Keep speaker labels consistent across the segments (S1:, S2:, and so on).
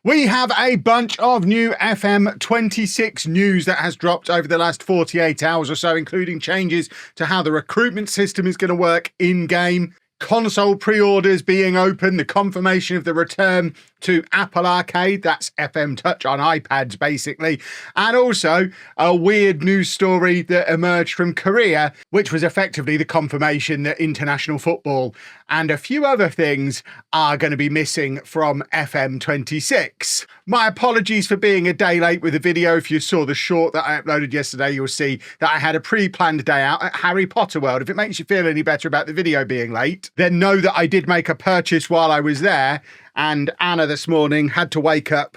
S1: We have a bunch of new FM26 news that has dropped over the last 48 hours or so, including changes to how the recruitment system is going to work in-game, console pre-orders being open, the confirmation of the return to Apple Arcade, that's FM Touch on iPads basically, and also a weird news story that emerged from Korea, which was effectively the confirmation that international football and a few other things are going to be missing from FM26. My apologies for being a day late with the video. If you saw the short that I uploaded yesterday, you'll see that I had a pre-planned day out at Harry Potter World. If it makes you feel any better about the video being late, then know that I did make a purchase while I was there, and Anna this morning had to wake up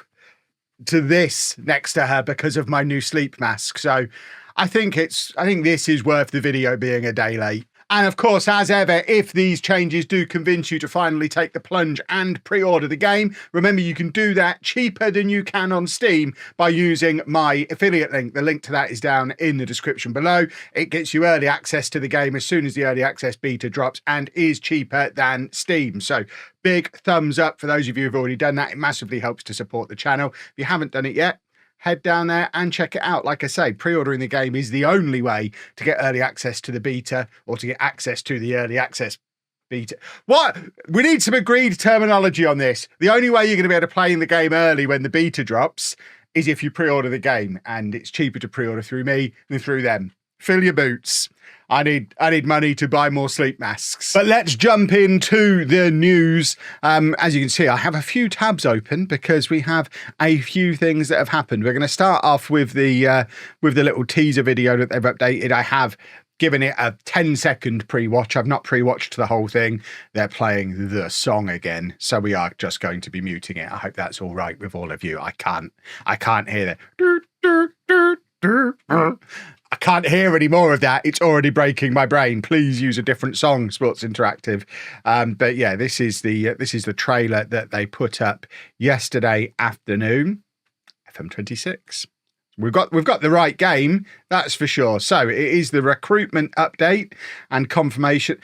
S1: to this next to her because of my new sleep mask. So I think this is worth the video being a day late. And of course, as ever, if these changes do convince you to finally take the plunge and pre-order the game, remember you can do that cheaper than you can on Steam by using my affiliate link. The link to that is down in the description below. It gets you early access to the game as soon as the early access beta drops and is cheaper than Steam. So big thumbs up for those of you who've already done that. It massively helps to support the channel. If you haven't done it yet, head down there and check it out. Like I say, pre-ordering the game is the only way to get early access to the beta or to get access to the early access beta. What? We need some agreed terminology on this. The only way you're going to be able to play in the game early when the beta drops is if you pre-order the game, and it's cheaper to pre-order through me than through them. Fill your boots. I need money to buy more sleep masks. But let's jump into the news. As you can see, I have a few tabs open because we have a few things that have happened. We're going to start off with the little teaser video that they've updated. I have given it a 10-second pre-watch. I've not pre-watched the whole thing. They're playing the song again, so we are just going to be muting it. I hope that's all right with all of you. I can't hear that. I can't hear any more of that. It's already breaking my brain. Please use a different song, Sports Interactive. But yeah, this is the trailer that they put up yesterday afternoon. FM26. We've got the right game, that's for sure. So it is the recruitment update and confirmation.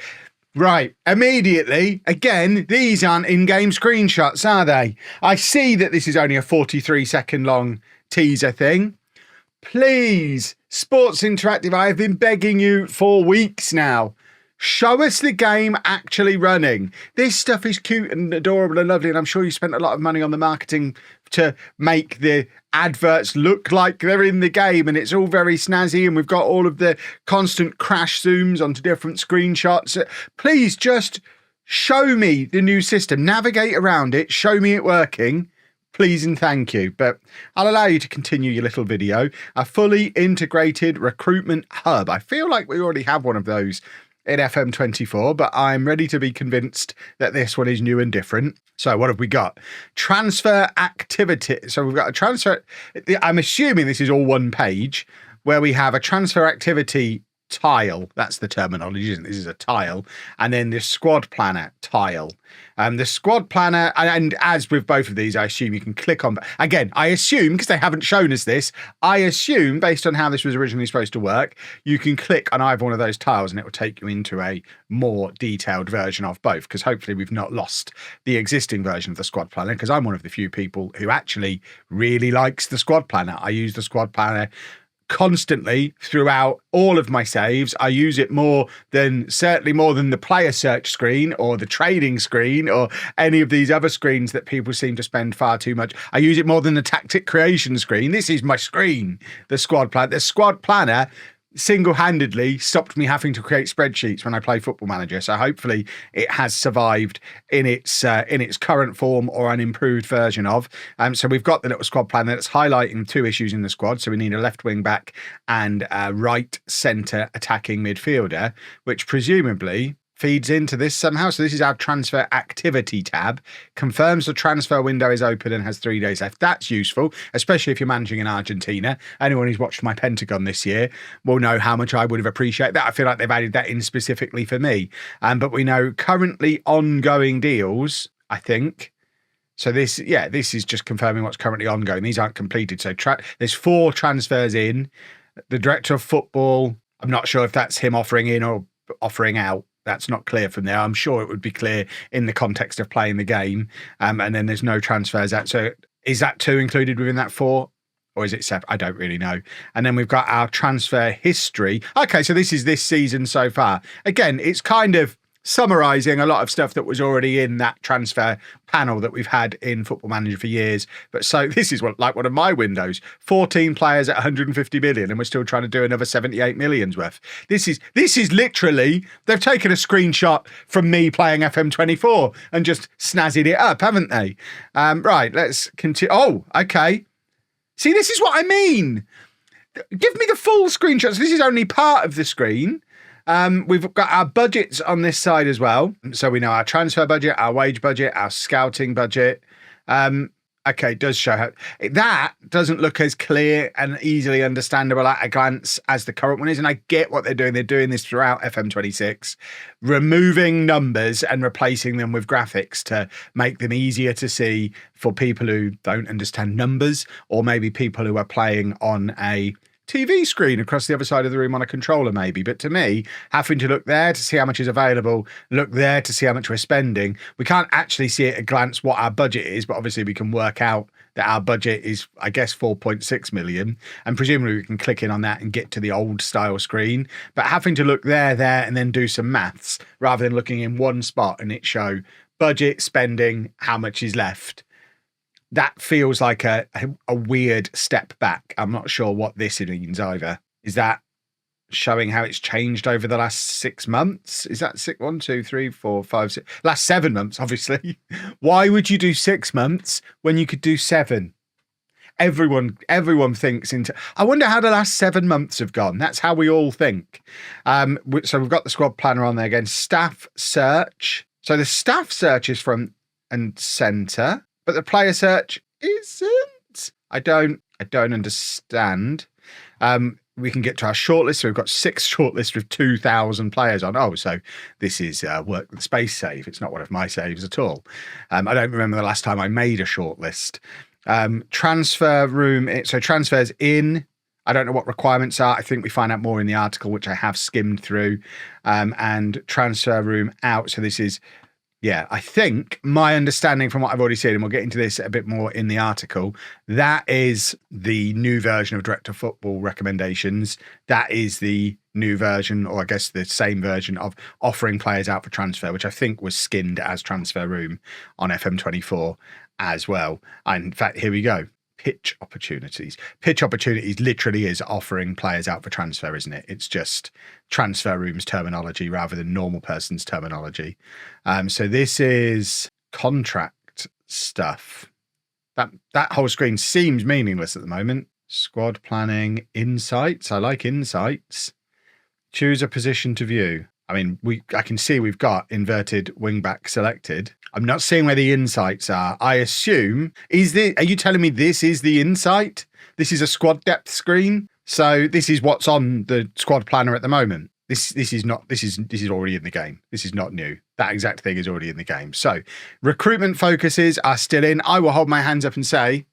S1: Right, immediately, again, these aren't in-game screenshots, are they? I see that this is only a 43-second long teaser thing. Please, Sports Interactive, I have been begging you for weeks now. Show us the game actually running. This stuff is cute and adorable and lovely, and I'm sure you spent a lot of money on the marketing to make the adverts look like they're in the game, and it's all very snazzy, and we've got all of the constant crash zooms onto different screenshots. Please just show me the new system. Navigate around it. Show me it working. Please and thank you. But I'll allow you to continue your little video. A fully integrated recruitment hub. I feel like we already have one of those in FM24, but I'm ready to be convinced that this one is new and different. So what have we got? Transfer activity. So we've got a transfer. I'm assuming this is all one page where we have a transfer activity tile. That's the terminology, isn't it? This is a tile. And then the squad planner tile. The squad planner, and as with both of these, I assume you can click on. Again, I assume, because they haven't shown us this, I assume, based on how this was originally supposed to work, you can click on either one of those tiles and it will take you into a more detailed version of both, because hopefully we've not lost the existing version of the squad planner, because I'm one of the few people who actually really likes the squad planner. I use the squad planner constantly throughout all of my saves. I use it certainly more than the player search screen or the trading screen or any of these other screens that people seem to spend far too much. I use it more than the tactic creation screen. This is my screen, the squad planner. The squad planner single-handedly stopped me having to create spreadsheets when I play Football Manager. So hopefully it has survived in its current form or an improved version of. So we've got the little squad planner that's highlighting two issues in the squad. So we need a left wing back and a right centre attacking midfielder, which presumably feeds into this somehow. So this is our transfer activity tab. Confirms the transfer window is open and has 3 days left. That's useful, especially if you're managing in Argentina. Anyone who's watched my Pentagon this year will know how much I would have appreciated that. I feel like they've added that in specifically for me. But we know currently ongoing deals, I think. So this is just confirming what's currently ongoing. These aren't completed. So there's 4 transfers in. The director of football, I'm not sure if that's him offering in or offering out. That's not clear from there. I'm sure it would be clear in the context of playing the game. And then there's no transfers out. So Is that 2 included within that 4? Or is it separate? I don't really know. And then we've got our transfer history. Okay, so this is this season so far. Again, it's kind of summarising a lot of stuff that was already in that transfer panel that we've had in Football Manager for years. But so this is like one of my windows. 14 players at 150 million, and we're still trying to do another 78 million's worth. This is literally, they've taken a screenshot from me playing FM24 and just snazzed it up, haven't they? Right, let's continue. Oh, okay. See, this is what I mean. Give me the full screenshots. This is only part of the screen. We've got our budgets on this side as well. So we know our transfer budget, our wage budget, our scouting budget. Okay, it does show how that doesn't look as clear and easily understandable at a glance as the current one is. And I get what they're doing. They're doing this throughout FM26, removing numbers and replacing them with graphics to make them easier to see for people who don't understand numbers, or maybe people who are playing on a TV screen across the other side of the room on a controller maybe. But to me, having to look there to see how much is available, look there to see how much we're spending, we can't actually see at a glance what our budget is, but obviously we can work out that our budget is, I guess, 4.6 million, and presumably we can click in on that and get to the old style screen. But having to look there, and then do some maths rather than looking in one spot and it show budget, spending, how much is left. That feels like a weird step back. I'm not sure what this means either. Is that showing how it's changed over the last 6 months? Is that 6? 1, 2, 3, 4, 5, 6. Last 7 months, obviously. Why would you do 6 months when you could do 7? Everyone thinks into. I wonder how the last 7 months have gone. That's how we all think. So we've got the squad planner on there again. Staff search. So the staff search is front and centre. But the player search isn't. I don't understand. We can get to our shortlist. So we've got 6 shortlists with 2,000 players on. Oh, so this is work with space save. It's not one of my saves at all. I don't remember the last time I made a shortlist. Transfer room. So transfers in. I don't know what requirements are. I think we find out more in the article, which I have skimmed through. And transfer room out. So this is. Yeah, I think my understanding from what I've already seen, and we'll get into this a bit more in the article, that is the new version of Director of Football recommendations. That is the new version, or I guess the same version of offering players out for transfer, which I think was skinned as Transfer Room on FM24 as well. And in fact, here we go. Pitch opportunities. Pitch opportunities literally is offering players out for transfer, isn't it? It's just Transfer Room's terminology rather than normal person's terminology. So this is contract stuff. That whole screen seems meaningless at the moment. Squad planning, insights. I like insights. Choose a position to view. I mean, I can see we've got inverted wingback selected. I'm not seeing where the insights are. I assume, are you telling me this is the insight? This is a squad depth screen? So this is what's on the squad planner at the moment. This is already in the game. This is not new. That exact thing is already in the game. So recruitment focuses are still in. I will hold my hands up and say,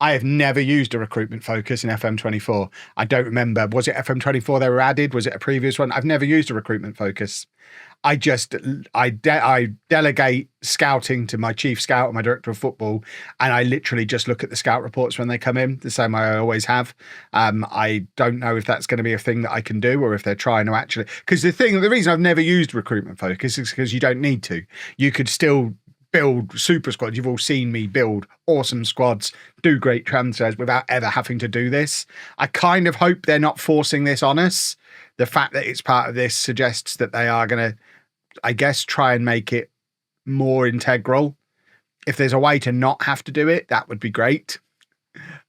S1: I have never used a recruitment focus in FM24. I don't remember. Was it FM24 they were added? Was it a previous one? I've never used a recruitment focus. I delegate scouting to my chief scout and my director of football, and I literally just look at the scout reports when they come in, the same way I always have. I don't know if that's going to be a thing that I can do, or if they're trying to actually. Because the reason I've never used recruitment focus is because you don't need to. You could still build super squads. You've all seen me build awesome squads, do great transfers without ever having to do this. I kind of hope they're not forcing this on us. The fact that it's part of this suggests that they are going to, I guess, try and make it more integral. If there's a way to not have to do it, that would be great.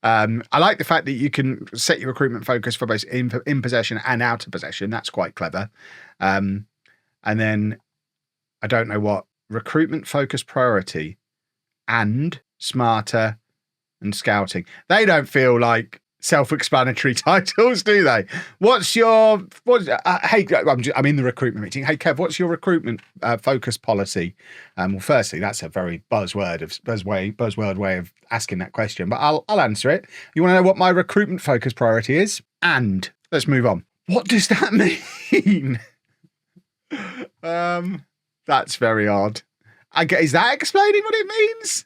S1: I like the fact that you can set your recruitment focus for both in possession and out of possession. That's quite clever. And then I don't know what recruitment focus priority and smarter and scouting. They don't feel like self-explanatory titles, do they? Hey, I'm in the recruitment meeting. Hey, Kev, what's your recruitment focus policy? Well, firstly, that's a very buzzword way of asking that question, but I'll answer it. You want to know what my recruitment focus priority is? And let's move on. What does that mean? That's very odd. Is that explaining what it means?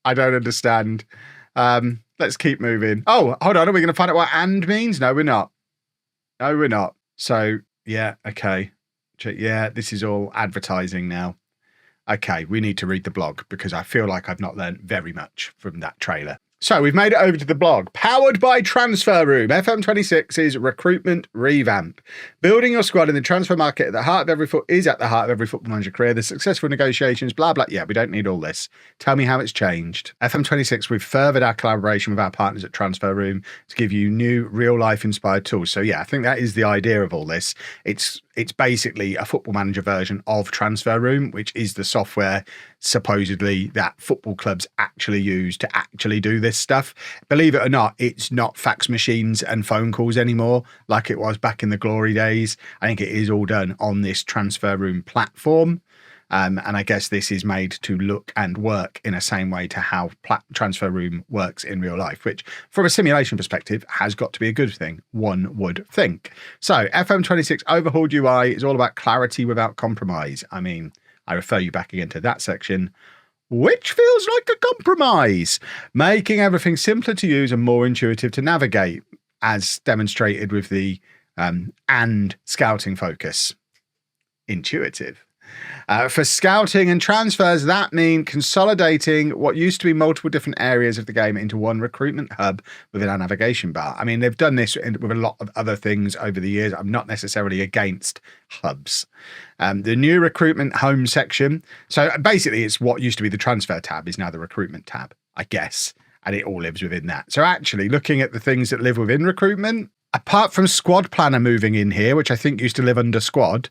S1: I don't understand. Let's keep moving. Oh, hold on. Are we going to find out what and means? No, we're not. No, we're not. So, yeah, okay. Yeah, this is all advertising now. Okay, we need to read the blog because I feel like I've not learned very much from that trailer. So we've made it over to the blog. Powered by Transfer Room, FM26's recruitment revamp. Building your squad in the transfer market at the heart of every at the heart of every football manager career. The successful negotiations, blah, blah. Yeah, we don't need all this. Tell me how it's changed. FM26, we've furthered our collaboration with our partners at Transfer Room to give you new real-life inspired tools. So yeah, I think that is the idea of all this. It's basically a football manager version of Transfer Room, which is the software supposedly that football clubs actually use to actually do this stuff. Believe it or not, it's not fax machines and phone calls anymore like it was back in the glory days. I think it is all done on this Transfer Room platform. And I guess this is made to look and work in the same way to how Transfer Room works in real life, which from a simulation perspective has got to be a good thing, one would think. So FM26 overhauled UI is all about clarity without compromise. I mean, I refer you back again to that section, which feels like a compromise, making everything simpler to use and more intuitive to navigate, as demonstrated with the and scouting focus. Intuitive. For scouting and transfers, that means consolidating what used to be multiple different areas of the game into one recruitment hub within our navigation bar. I mean, they've done this with a lot of other things over the years. I'm not necessarily against hubs. The new recruitment home section. So basically, it's what used to be the transfer tab is now the recruitment tab, I guess. And it all lives within that. So actually, looking at the things that live within recruitment, apart from squad planner moving in here, which I think used to live under squad,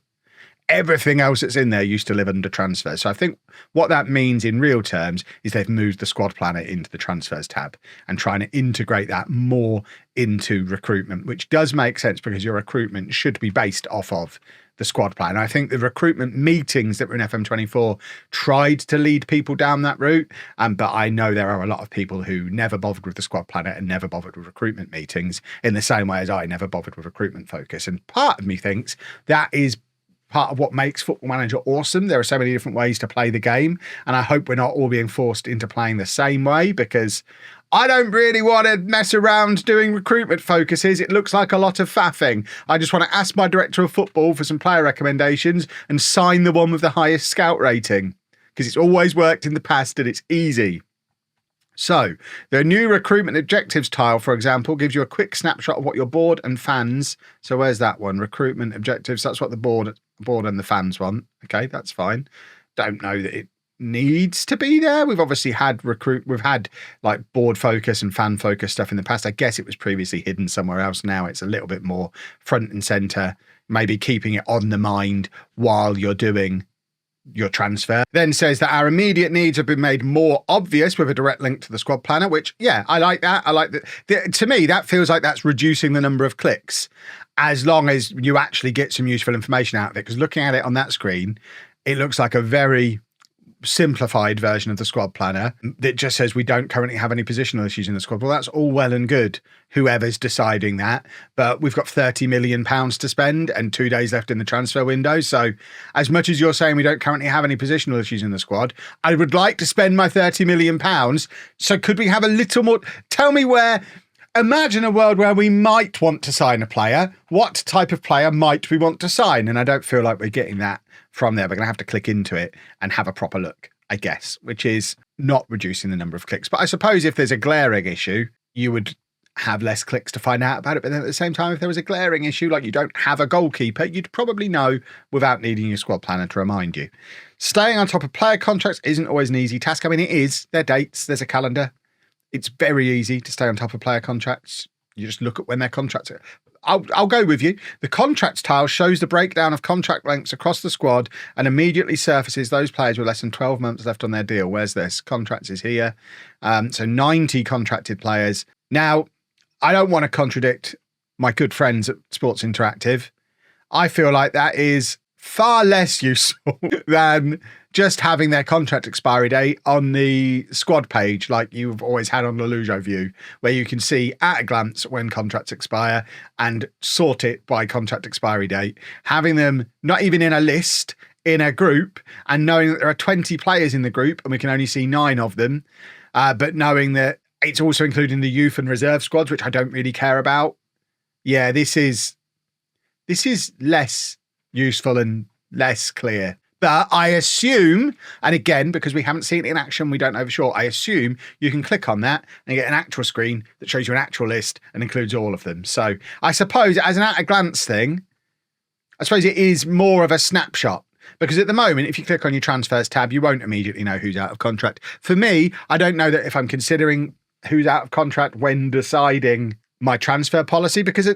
S1: everything else that's in there used to live under transfers. So I think what that means in real terms is they've moved the squad planner into the transfers tab and trying to integrate that more into recruitment, which does make sense because your recruitment should be based off of the squad plan. I think the recruitment meetings that were in FM24 tried to lead people down that route. But I know there are a lot of people who never bothered with the squad planner and never bothered with recruitment meetings in the same way as I never bothered with recruitment focus. And part of me thinks that is part of what makes Football Manager awesome. There are so many different ways to play the game, and I hope we're not all being forced into playing the same way because I don't really want to mess around doing recruitment focuses. It looks like a lot of faffing. I just want to ask my director of football for some player recommendations and sign the one with the highest scout rating because it's always worked in the past and it's easy. So the new recruitment objectives tile, for example, gives you a quick snapshot of what your board and fans. So where's that one? Recruitment objectives. That's what the board and the fans want. Okay, that's fine. Don't know that it needs to be there. We've obviously had we've had like board focus and fan focus stuff in the past. I guess it was previously hidden somewhere else. Now it's a little bit more front and center, maybe keeping it on the mind while you're doing your transfer. Then says that our immediate needs have been made more obvious with a direct link to the squad planner, which, yeah, I like that. I like that. To me, that feels like that's reducing the number of clicks as long as you actually get some useful information out of it. Because looking at it on that screen, it looks like a very simplified version of the squad planner that just says we don't currently have any positional issues in the squad. Well, that's all well and good, whoever's deciding that, but we've got £30 million to spend and 2 days left in the transfer window. So as much as you're saying we don't currently have any positional issues in the squad, I would like to spend my £30 million. So could we have a little more? Tell me where. Imagine a world where we might want to sign a player. What type of player might we want to sign? And I don't feel like we're getting that from there. We're going to have to click into it and have a proper look, I guess, which is not reducing the number of clicks. But I suppose if there's a glaring issue, you would have less clicks to find out about it. But then at the same time, if there was a glaring issue, like you don't have a goalkeeper, you'd probably know without needing your squad planner to remind you. Staying on top of player contracts isn't always an easy task. I mean, it is. There are dates. There's a calendar. It's very easy to stay on top of player contracts. You just look at when their contracts are. I'll go with you. The contracts tile shows the breakdown of contract lengths across the squad and immediately surfaces those players with less than 12 months left on their deal. Where's this? Contracts is here. So 90 contracted players. Now, I don't want to contradict my good friends at Sports Interactive. I feel like that is far less useful than just having their contract expiry date on the squad page like you've always had on lollujo View, where you can see at a glance when contracts expire and sort it by contract expiry date. Having them not even in a list, in a group, and knowing that there are 20 players in the group and we can only see 9 of them. But knowing that it's also including the youth and reserve squads, which I don't really care about. Yeah, this is less useful and less clear. But I assume, and again, because we haven't seen it in action, we don't know for sure, I assume you can click on that and get an actual screen that shows you an actual list and includes all of them. So I suppose as an at-a-glance thing, I suppose it is more of a snapshot. Because at the moment, if you click on your transfers tab, you won't immediately know who's out of contract. For me, I don't know that if I'm considering who's out of contract when deciding my transfer policy, because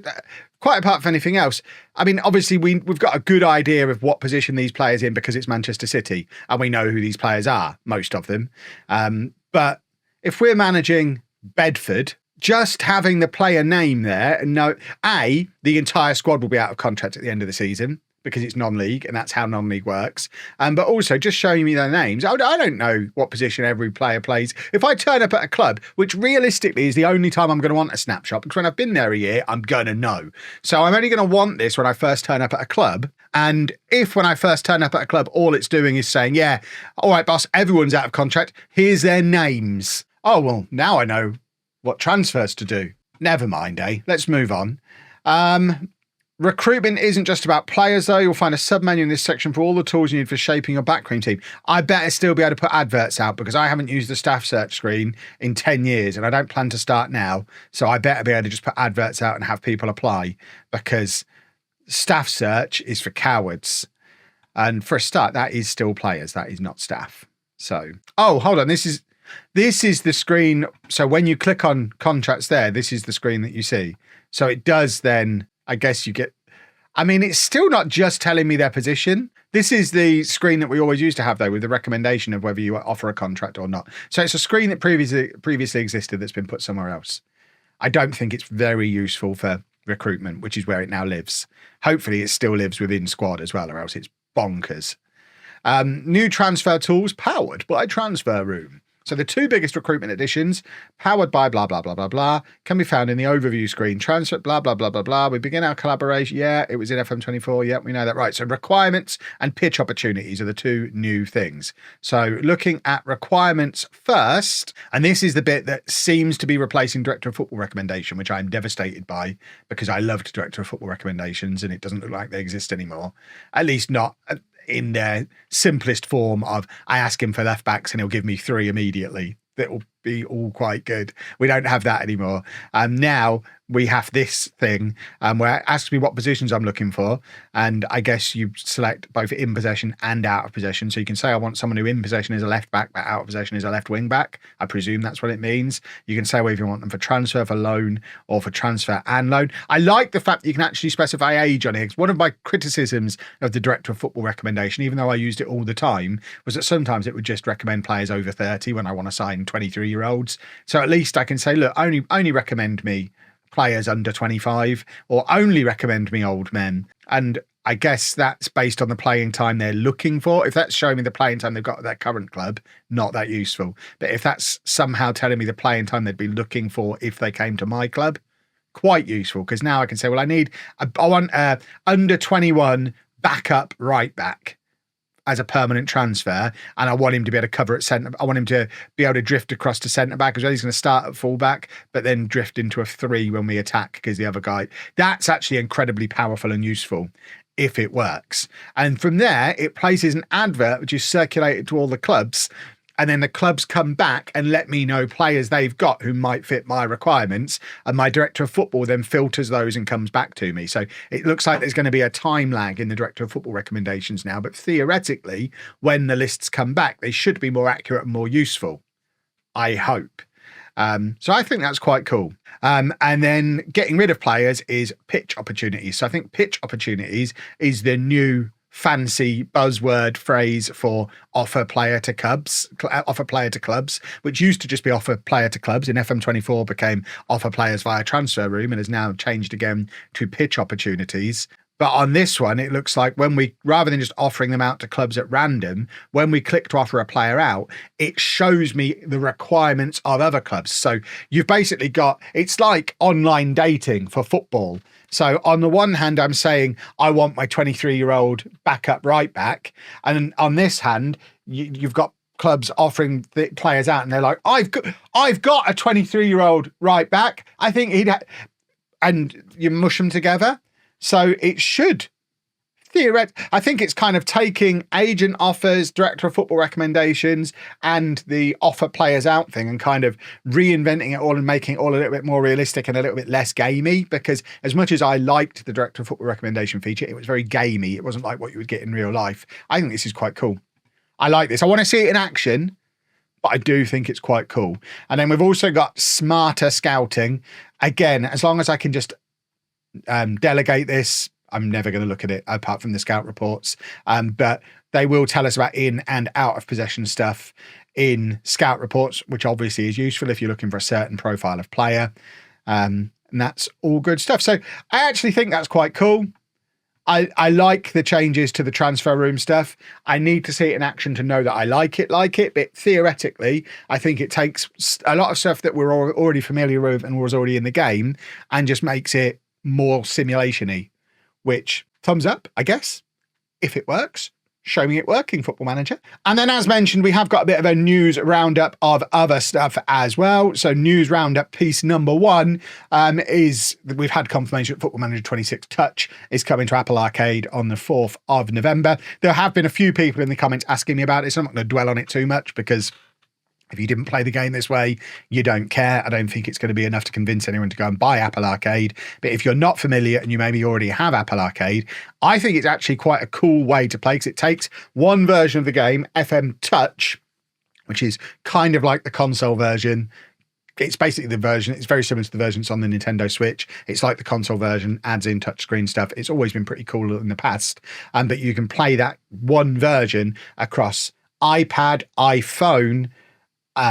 S1: quite apart from anything else, I mean, obviously we've got a good idea of what position these players in because it's Manchester City and we know who these players are, most of them. But if we're managing Bedford, just having the player name there and know, the entire squad will be out of contract at the end of the season because it's non-league and that's how non-league works. But also just showing me their names. I don't know what position every player plays. If I turn up at a club, which realistically is the only time I'm going to want a snapshot, because when I've been there a year, I'm going to know. So I'm only going to want this when I first turn up at a club. And if when I first turn up at a club, all it's doing is saying, yeah, all right, boss, everyone's out of contract. Here's their names. Oh, well, now I know what transfers to do. Never mind, Let's move on. Recruitment isn't just about players, though. You'll find a sub-menu in this section for all the tools you need for shaping your backroom team. I better still be able to put adverts out because I haven't used the staff search screen in 10 years and I don't plan to start now. So I better be able to just put adverts out and have people apply because staff search is for cowards. And for a start, that is still players. That is not staff. So, oh, hold on. This is the screen. So when you click on contracts there, this is the screen that you see. So it does then... I guess you get, I mean, it's still not just telling me their position. This is the screen that we always used to have, though, with the recommendation of whether you offer a contract or not. So it's a screen that previously existed that's been put somewhere else. I don't think it's very useful for recruitment, which is where it now lives. Hopefully it still lives within squad as well, or else it's bonkers. New transfer tools powered by Transfer Room. So the two biggest recruitment additions, powered by blah, blah, blah, blah, blah, can be found in the overview screen. Transfer, blah, blah, blah, blah, blah. We begin our collaboration. Yeah, it was in FM24. Yeah, we know that. Right. So requirements and pitch opportunities are the two new things. So looking at requirements first, and this is the bit that seems to be replacing Director of Football recommendation, which I'm devastated by because I loved Director of Football recommendations and it doesn't look like they exist anymore. At least not in their simplest form of I ask him for left backs and he'll give me 3 immediately. That will be all quite good. We don't have that anymore. Now we have this thing where it asks me what positions I'm looking for. And I guess you select both in possession and out of possession. So you can say I want someone who in possession is a left back, but out of possession is a left wing back. I presume that's what it means. You can say whether you want them for transfer, for loan, or for transfer and loan. I like the fact that you can actually specify age on it. One of my criticisms of the Director of Football recommendation, even though I used it all the time, was that sometimes it would just recommend players over 30 when I want to sign 23-year-olds. So at least I can say, look, only recommend me players under 25 or only recommend me old men. And I guess that's based on the playing time they're looking for. If that's showing me the playing time they've got at their current club, not that useful. But if that's somehow telling me the playing time they'd be looking for if they came to my club, quite useful. Because now I can say, well, I want under 21 backup right back as a permanent transfer, and I want him to be able to cover at centre. I want him to be able to drift across to centre back as well. He's going to start at full back, but then drift into a 3 when we attack because the other guy. That's actually incredibly powerful and useful if it works. And from there, it places an advert which is circulated to all the clubs. And then the clubs come back and let me know players they've got who might fit my requirements. And my Director of Football then filters those and comes back to me. So it looks like there's going to be a time lag in the Director of Football recommendations now. But theoretically, when the lists come back, they should be more accurate and more useful. I hope. So I think that's quite cool. And then getting rid of players is pitch opportunities. So I think pitch opportunities is the new fancy buzzword phrase for offer player to clubs, which used to just be offer player to clubs. In FM24 became offer players via Transfer Room and has now changed again to pitch opportunities. But on this one, it looks like when we, rather than just offering them out to clubs at random, when we click to offer a player out, it shows me the requirements of other clubs. So you've basically got, it's like online dating for football. So on the one hand, I'm saying I want my 23-year-old backup right back. And on this hand, you've got clubs offering the players out, and they're like, I've got a 23-year-old right back. I think and you mush them together. So it should theoretically, I think it's kind of taking agent offers, director of football recommendations, and the offer players out thing and kind of reinventing it all and making it all a little bit more realistic and a little bit less gamey. Because as much as I liked the director of football recommendation feature, it was very gamey. It wasn't like what you would get in real life. I think this is quite cool. I like this. I want to see it in action, but I do think it's quite cool. And then we've also got smarter scouting. Again, as long as I can just delegate this, I'm never going to look at it apart from the scout reports. But they will tell us about in and out of possession stuff in scout reports, which obviously is useful if you're looking for a certain profile of player. And that's all good stuff. So I actually think that's quite cool. I like the changes to the transfer room stuff. I need to see it in action to know that I like it. But theoretically, I think it takes a lot of stuff that we're already familiar with and was already in the game and just makes it more simulation-y. Which, thumbs up, I guess, if it works. Show me it working, Football Manager. And then, as mentioned, we have got a bit of a news roundup of other stuff as well. So news roundup piece number 1 is that we've had confirmation that Football Manager 26 Touch is coming to Apple Arcade on the 4th of November. There have been a few people in the comments asking me about it, so I'm not going to dwell on it too much because if you didn't play the game this way, you don't care. I don't think it's going to be enough to convince anyone to go and buy Apple Arcade. But if you're not familiar and you maybe already have Apple Arcade, I think it's actually quite a cool way to play because it takes one version of the game, FM Touch, which is kind of like the console version. It's basically the version. It's very similar to the version that's on the Nintendo Switch. It's like the console version, adds in touchscreen stuff. It's always been pretty cool in the past. But you can play that one version across iPad, iPhone,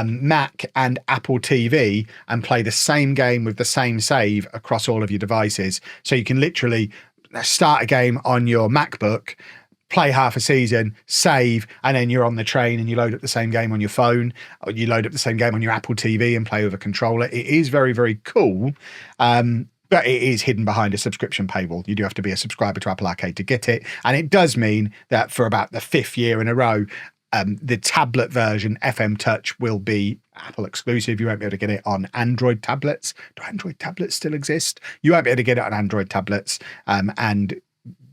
S1: Mac and Apple TV and play the same game with the same save across all of your devices. So you can literally start a game on your MacBook, play half a season, save, and then you're on the train and you load up the same game on your phone, or you load up the same game on your Apple TV and play with a controller. It is very, very cool. But it is hidden behind a subscription paywall. You do have to be a subscriber to Apple Arcade to get it. And it does mean that for about the 5th year in a row, the tablet version, FM Touch, will be Apple exclusive. You won't be able to get it on Android tablets. Do Android tablets still exist? You won't be able to get it on Android tablets. And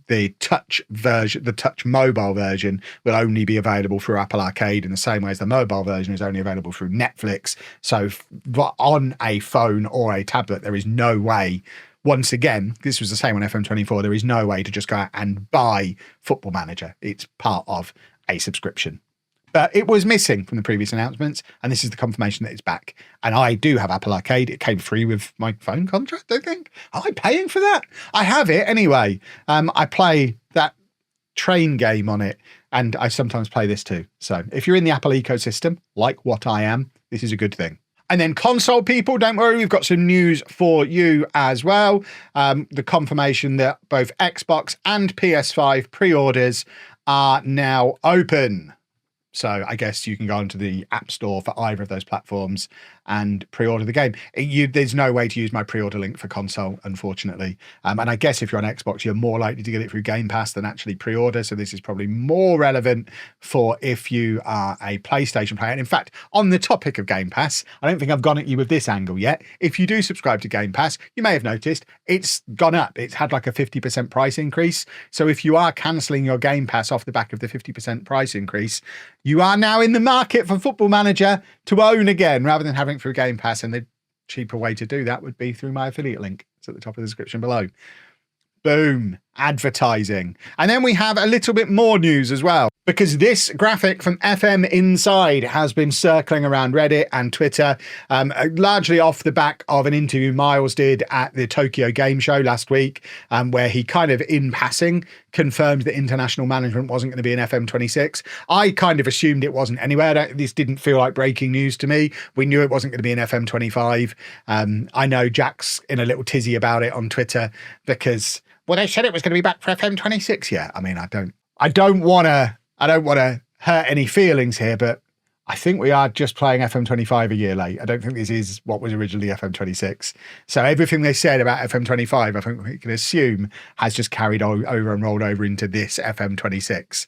S1: the Touch version, the Touch mobile version, will only be available through Apple Arcade in the same way as the mobile version is only available through Netflix. So on a phone or a tablet, there is no way. Once again, this was the same on FM24. There is no way to just go out and buy Football Manager. It's part of a subscription. But it was missing from the previous announcements, and this is the confirmation that it's back. And I do have Apple Arcade. It came free with my phone contract, I think. Am I paying for that? I have it anyway. I play that train game on it, and I sometimes play this too. So if you're in the Apple ecosystem, like what I am, this is a good thing. And then console people, don't worry, we've got some news for you as well. The confirmation that both Xbox and PS5 pre-orders are now open. So I guess you can go onto the App Store for either of those platforms and pre-order the game. There's no way to use my pre-order link for console, unfortunately. And I guess if you're on Xbox, you're more likely to get it through Game Pass than actually pre-order. So this is probably more relevant for if you are a PlayStation player. And in fact, on the topic of Game Pass, I don't think I've gone at you with this angle yet. If you do subscribe to Game Pass, you may have noticed it's gone up. It's had like a 50% price increase. So if you are cancelling your Game Pass off the back of the 50% price increase, you are now in the market for Football Manager to own again, rather than having it through Game Pass. And the cheaper way to do that would be through my affiliate link. It's at the top of the description below. Boom, advertising. And then we have a little bit more news as well, because this graphic from FM Inside has been circling around Reddit and Twitter, largely off the back of an interview Miles did at the Tokyo Game Show last week, where he kind of in passing confirmed that international management wasn't going to be in FM26. I kind of assumed it wasn't anyway. This didn't feel like breaking news to me. We knew it wasn't going to be in FM25. I know Jack's in a little tizzy about it on Twitter because, well, they said it was going to be back for FM26. Yeah, I mean, I don't want to hurt any feelings here, but I think we are just playing FM25 a year late. I don't think this is what was originally FM26. So everything they said about FM25, I think we can assume has just carried over and rolled over into this FM26.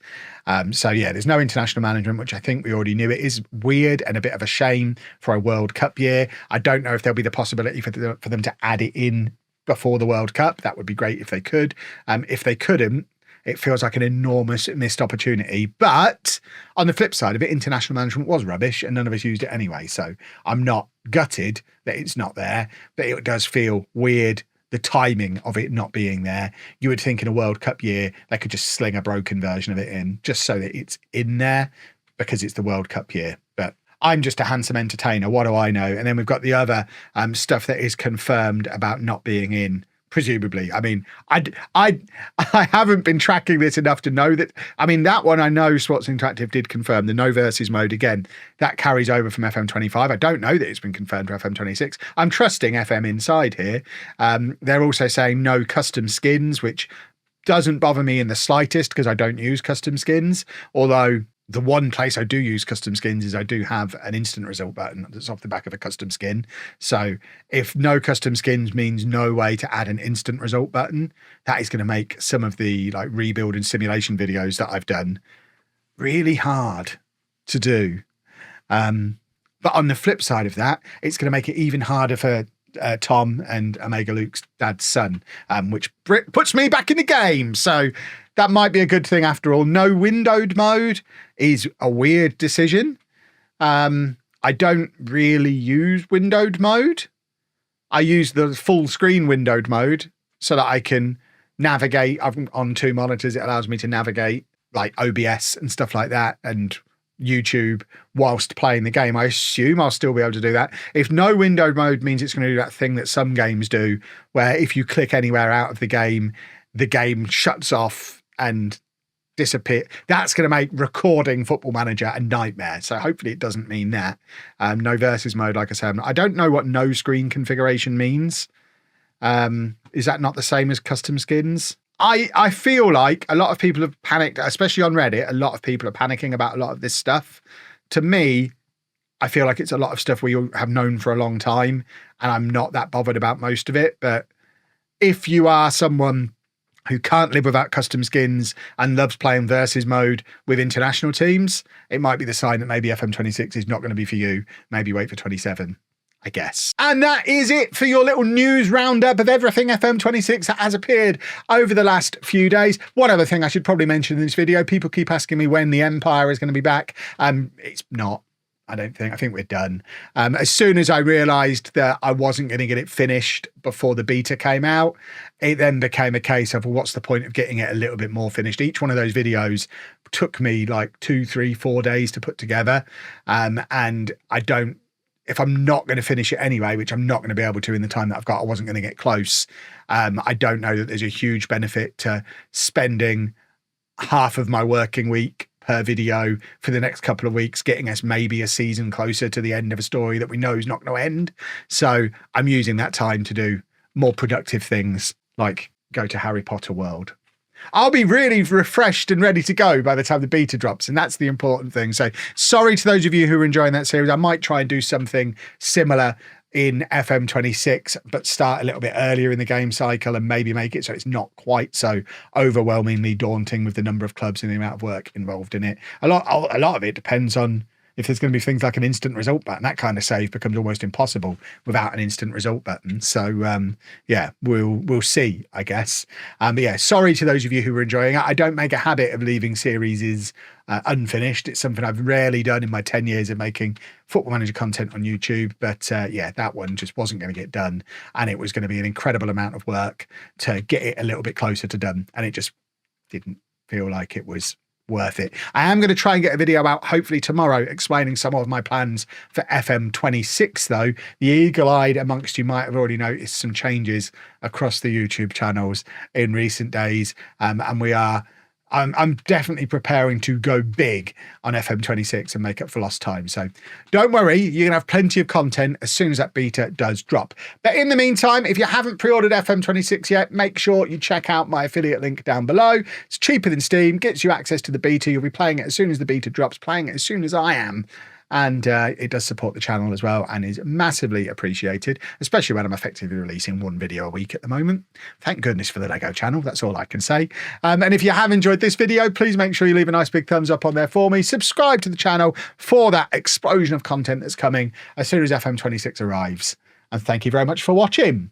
S1: So yeah, there's no international management, which I think we already knew. It is weird and a bit of a shame for a World Cup year. I don't know if there'll be the possibility for them to add it in before the World Cup. That would be great if they could. If they couldn't, it feels like an enormous missed opportunity. But on the flip side of it, international management was rubbish and none of us used it anyway. So I'm not gutted that it's not there, but it does feel weird, the timing of it not being there. You would think in a World Cup year, they could just sling a broken version of it in just so that it's in there because it's the World Cup year. But I'm just a handsome entertainer. What do I know? And then we've got the other stuff that is confirmed about not being in. Presumably. I mean, I haven't been tracking this enough to know that. I mean, that one I know Sports Interactive did confirm, the no versus mode again. That carries over from FM25. I don't know that it's been confirmed for FM26. I'm trusting FM Inside here. They're also saying no custom skins, which doesn't bother me in the slightest because I don't use custom skins. Although the one place I do use custom skins is I do have an instant result button that's off the back of a custom skin. So if no custom skins means no way to add an instant result button, that is going to make some of the like rebuild and simulation videos that I've done really hard to do. But on the flip side of that, it's going to make it even harder for Tom and Omega Luke's dad's son, which puts me back in the game. So that might be a good thing after all. No windowed mode is a weird decision. I don't really use windowed mode. I use the full screen windowed mode so that I can navigate. I'm on 2 monitors. It allows me to navigate like OBS and stuff like that and YouTube whilst playing the game. I assume I'll still be able to do that. If no windowed mode means it's going to do that thing that some games do, where if you click anywhere out of the game shuts off and disappear. That's going to make recording Football Manager a nightmare. So hopefully it doesn't mean that. No versus mode, like I said. I don't know what no screen configuration means. Is that not the same as custom skins? I feel like a lot of people have panicked, especially on Reddit. A lot of people are panicking about a lot of this stuff. To me, I feel like it's a lot of stuff we have known for a long time, and I'm not that bothered about most of it. But if you are someone who can't live without custom skins and loves playing versus mode with international teams, it might be the sign that maybe FM26 is not going to be for you. Maybe wait for 27, I guess. And that is it for your little news roundup of everything FM26 that has appeared over the last few days. One other thing I should probably mention in this video, people keep asking me when the Empire is going to be back. It's not. I don't think. I think we're done. As soon as I realised that I wasn't going to get it finished before the beta came out, it then became a case of, well, what's the point of getting it a little bit more finished? Each one of those videos took me like 2, 3, 4 days to put together. And I don't, if I'm not going to finish it anyway, which I'm not going to be able to in the time that I've got, I wasn't going to get close. I don't know that there's a huge benefit to spending half of my working week per video for the next couple of weeks, getting us maybe a season closer to the end of a story that we know is not going to end. So I'm using that time to do more productive things like go to Harry Potter World. I'll be really refreshed and ready to go by the time the beta drops, and that's the important thing. So sorry to those of you who are enjoying that series. I might try and do something similar in FM26, but start a little bit earlier in the game cycle and maybe make it so it's not quite so overwhelmingly daunting with the number of clubs and the amount of work involved in it. A lot of it depends on if there's going to be things like an instant result button. That kind of save becomes almost impossible without an instant result button. So yeah, we'll see, I guess. But yeah, sorry to those of you who were enjoying it. I don't make a habit of leaving series unfinished. It's something I've rarely done in my 10 years of making Football Manager content on YouTube. But yeah, that one just wasn't going to get done. And it was going to be an incredible amount of work to get it a little bit closer to done. And it just didn't feel like it was worth it. I am going to try and get a video out hopefully tomorrow explaining some of my plans for FM26 though. The eagle-eyed amongst you might have already noticed some changes across the YouTube channels in recent days, and I'm definitely preparing to go big on FM26 and make up for lost time. So don't worry, you're going to have plenty of content as soon as that beta does drop. But in the meantime, if you haven't pre-ordered FM26 yet, make sure you check out my affiliate link down below. It's cheaper than Steam, gets you access to the beta. You'll be playing it as soon as the beta drops, playing it as soon as I am. and it does support the channel as well and is massively appreciated, especially when I'm effectively releasing one video a week at the moment. Thank goodness for the Lego channel. That's all I can say. And if you have enjoyed this video, please make sure you leave a nice big thumbs up on there for me. Subscribe to the channel for that explosion of content that's coming as soon as FM26 arrives. And thank you very much for watching.